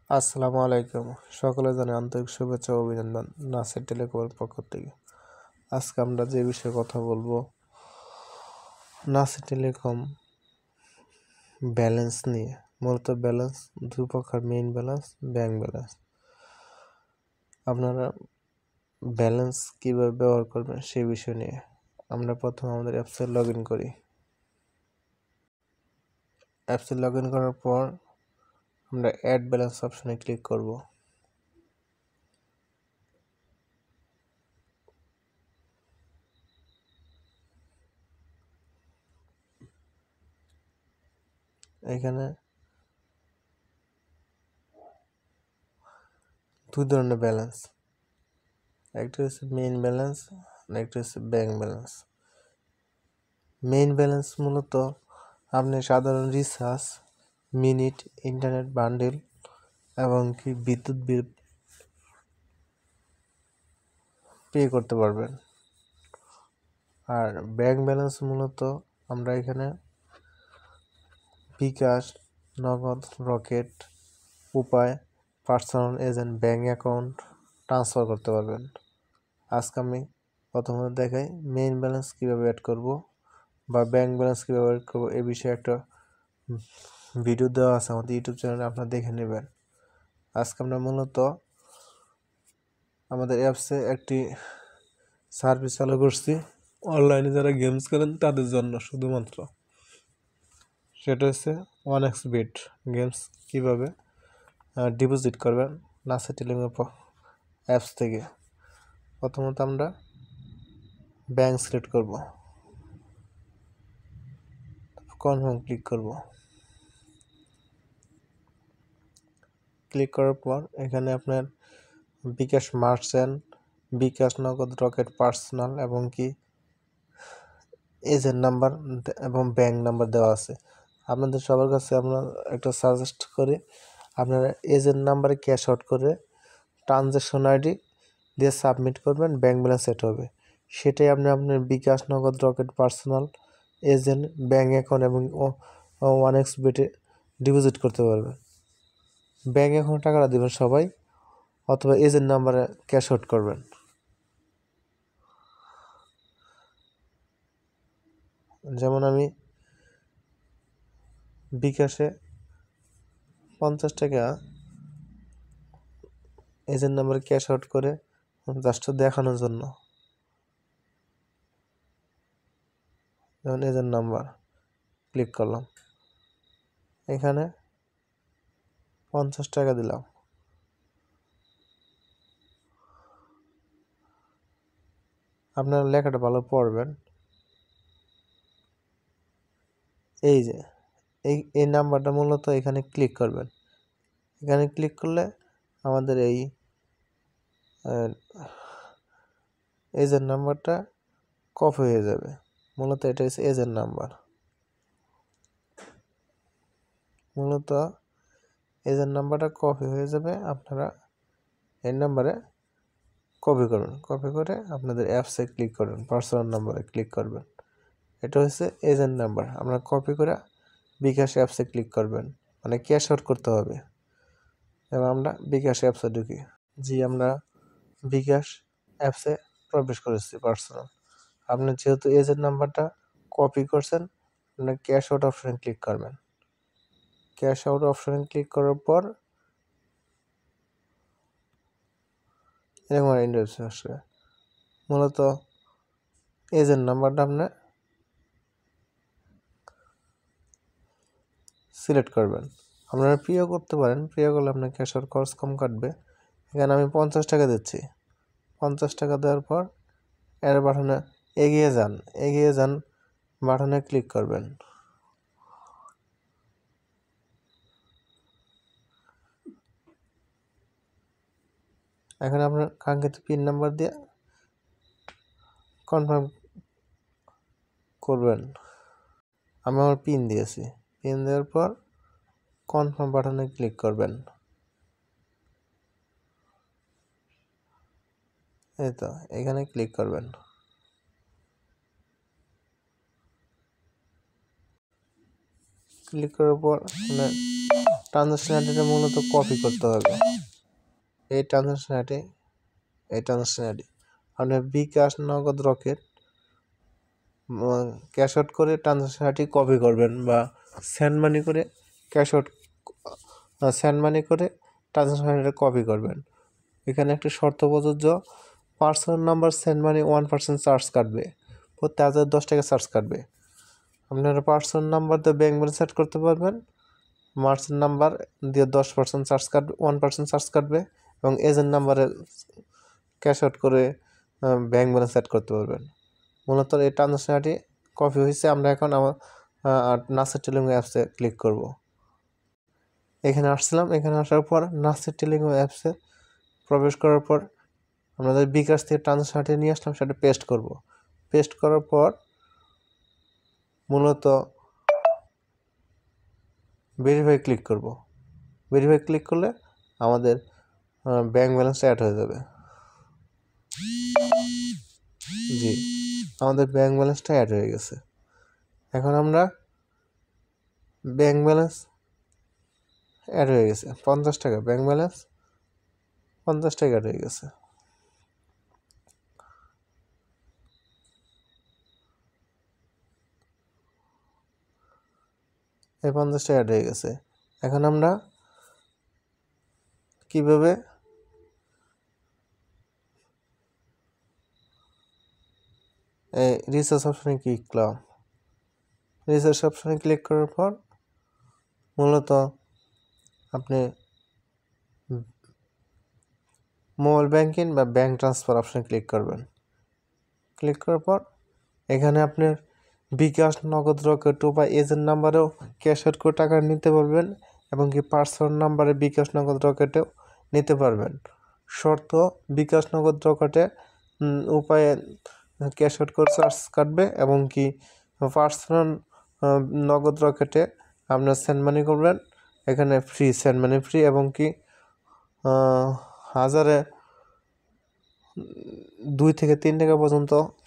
আসসালামু আলাইকুম। সকলে জানে আন্তরিক শুভেচ্ছা ও অভিনন্দন নাসির টেলিকমের পক্ষ থেকে। আজকে আমরা যে বিষয়ে কথা বলবো, নাসির টেলিকম ব্যালেন্স নিয়ে। মূলত ব্যালেন্স দুই প্রকার, মেইন ব্যালেন্স, ব্যাংক ব্যালেন্স। আপনারা ব্যালেন্স কীভাবে ব্যবহার করবেন সেই বিষয় নিয়ে আমরা প্রথমে আমাদের অ্যাপসে লগ ইন করি। অ্যাপসে লগ ইন করার পর আমরা অ্যাড ব্যালেন্স অপশনে ক্লিক করব। এখানে দুই ধরনের ব্যালেন্স, একটা হচ্ছে মেইন ব্যালেন্স আর একটা হচ্ছে ব্যাংক ব্যালেন্স। মেইন ব্যালেন্স মূলত আপনি সাধারণ রিচার্জ, মিনিট, ইন্টারনেট বান্ডেল এবং কি বিদ্যুৎ বিল পে করতে পারবেন। আর ব্যাংক ব্যালেন্স মূলত আমরা এখানে বিকাশ, নগদ, রকেট, উপায়, personal agent bank account transfer করতে পারবেন। আজকে আমি প্রথমত দেখাই মেইন ব্যালেন্স কীভাবে অ্যাড করব বা ব্যাংক ব্যালেন্স কীভাবে অ্যাড করবো এ বিষয়ে একটা ভিডিও দেওয়া আছে আমাদের ইউটিউব চ্যানেলে, আপনারা দেখে নেবেন। আজকে আমরা মূলত আমাদের অ্যাপসে একটি সার্ভিস চালু করছি অনলাইনে যারা গেমস খেলেন তাদের জন্য শুধুমাত্র। সেটা হচ্ছে 1xBet গেমস কীভাবে ডিপোজিট করবেন নাসির টেলিকম অ্যাপস থেকে। প্রথমত আমরা ব্যাংক সিলেক্ট করব, কনফার্ম ক্লিক করব। ক্লিক করার পর এখানে আপনার বিকাশ মার্চেন্ট, বিকাশ, নগদ, রকেট, পার্সোনাল এবং কি এজেন্ট নাম্বার এবং ব্যাংক নাম্বার দেওয়া আছে। আপনাদের সবার কাছে আমরা একটা সাজেস্ট করি, আপনারা এজেন্ট নাম্বারে ক্যাশ আউট করে ট্রানজ্যাকশন আইডি দিয়ে সাবমিট করবেন, ব্যাংক ব্যালেন্স সেট হবে। সেটাই আপনি আপনার বিকাশ, নগদ, rocket, personal, agent, bank account এবং 1xBet ডিপোজিট করতে পারবেন। ব্যাংক অ্যাকাউন্টে টাকাটা দেবেন সবাই, অথবা এজেন্ট নাম্বারে ক্যাশ আউট করবেন। যেমন আমি বিকাশে 50 টাকা এজেন্ট নাম্বারে ক্যাশ আউট করে জাস্ট দেখানোর জন্য, যেমন এজেন্ট নাম্বার ক্লিক করলাম, এখানে 50 টাকা দিলাম। আপনারা লেখাটা ভালো পড়বেন। এই যে এই নাম্বারটা মূলত এখানে ক্লিক করবেন। এখানে ক্লিক করলে আমাদের এই এজেন্ট নাম্বারটা কপি হয়ে যাবে। মূলত এটা হচ্ছে এজেন্ট নাম্বার। মূলত এজেন্ট নাম্বারটা কপি হয়ে যাবে, আপনারা এই নাম্বারে কপি করবেন। কপি করে আপনাদের অ্যাপসে ক্লিক করবেন, পার্সোনাল নাম্বারে ক্লিক করবেন। এটা হচ্ছে এজেন্ট নাম্বার। আপনারা কপি করে বিকাশ অ্যাপসে ক্লিক করবেন, মানে ক্যাশ আউট করতে হবে। এবং আমরা বিকাশ অ্যাপসে ঢুকি। জি, আমরা বিকাশ অ্যাপসে প্রবেশ করেছি পার্সোনাল। আপনি যেহেতু এজেন্ট নাম্বারটা কপি করছেন, আপনি ক্যাশ আউট অপশানে ক্লিক করবেন। ক্যাশ আউট অপশানে ক্লিক করার পর এরকম ইন্টারফেস আসবে। মূলত এজেন্ট নাম্বারটা আপনি সিলেক্ট করবেন। আপনারা প্রিয় করতে পারেন, প্রিয় করলে আপনার ক্যাশ আউট খরচ কম কাটবে। এখানে আমি 50 টাকা দিচ্ছি। 50 টাকা দেওয়ার পর এর বাটনে এগিয়ে যান বাটনে ক্লিক করবেন। এখানে আপনার কাঙ্ক্ষিত পিন নাম্বার দিয়ে কনফার্ম করবেন। আমি আমার পিন দিয়েছি। পিন দেওয়ার পর কনফার্ম বাটনে ক্লিক করবেন। এই তো এখানে ক্লিক করবেন। ক্লিক করার পর ট্রানজাকশন আইডিটা মূলত কপি করতে হবে। এই ট্রানজাকশন আইডি, আপনার বিকাশ, নগদ, রকেট ক্যাশ আউট করে ট্রানজাকশন আইডি কপি করবেন, বা সেন্ড মানি করে ট্রানজাকশন আইডিটা কপি করবেন। এখানে একটা শর্ত প্রযোজ্য, personal number send money 1% charge কাটবে, প্রতি 1010 টাকা চার্জ কাটবে। আপনারা পার্সোনাল নাম্বার দিয়ে ব্যাঙ্ক ব্যালেন্স সেট করতে পারবেন, মার্চেন্ট নাম্বার দিয়ে 10% চার্জ কাটবে, 1% চার্জ কাটবে, এবং এজেন্ট নাম্বারে ক্যাশ আউট করে ব্যাঙ্ক ব্যালেন্স সেট করতে পারবেন। মূলত এই ট্রানজাকশন আইডি কপি হয়েছে। আমরা এখন আমার নাসের টেলিকম অ্যাপসে ক্লিক করব। এখানে আসছিলাম, এখানে আসার পর নাসের টেলিকম অ্যাপসে প্রবেশ করার পর আমাদের বিকাশ থেকে ট্রানজাকশন আইডি নিয়ে আসলাম, সেটা পেস্ট করব। পেস্ট করার পর মূলত ভেরিফাই ক্লিক করব। ভেরিফাই ক্লিক করলে আমাদের ব্যাঙ্ক ব্যালেন্সটা অ্যাড হয়ে যাবে। জি, আমাদের ব্যাঙ্ক ব্যালেন্সটা অ্যাড হয়ে গেছে। এখন আমরা ব্যাঙ্ক ব্যালেন্স অ্যাড হয়ে গেছে 50 টাকা, ব্যাঙ্ক ব্যালেন্স 50 টাকা অ্যাড হয়ে গেছে। এই 50 টাকা অ্যাড হয়ে গেছে। এখন আমরা কিভাবে এই রিচার্জ অপশনে ক্লিক করলাম। রিচার্জ অপশনে ক্লিক করার পর মূলত আপনি মোবাইল ব্যাংকিং বা ব্যাংক ট্রান্সফার অপশনে ক্লিক করবেন। ক্লিক করার পর এখানে আপনার বিকাশ, নগদ, রকেট বা এজেন্ট নাম্বারেও ক্যাশ আউট করে টাকা নিতে পারবেন, এবং কি পার্সোনাল নাম্বারে বিকাশ, নগদ, রকেটেও নিতে পারবেন। শর্ত, বিকাশ, নগদ, রকেটে উপায়ে ক্যাশ আউট করে চার্জ কাটবে, এবং কি পার্সোনাল নগদ, রকেটে আপনার সেন্ড মানি করবেন, এখানে ফ্রি, সেন্ড মানি ফ্রি, এবং কি 1000-এ 2 থেকে 3 টাকা পর্যন্ত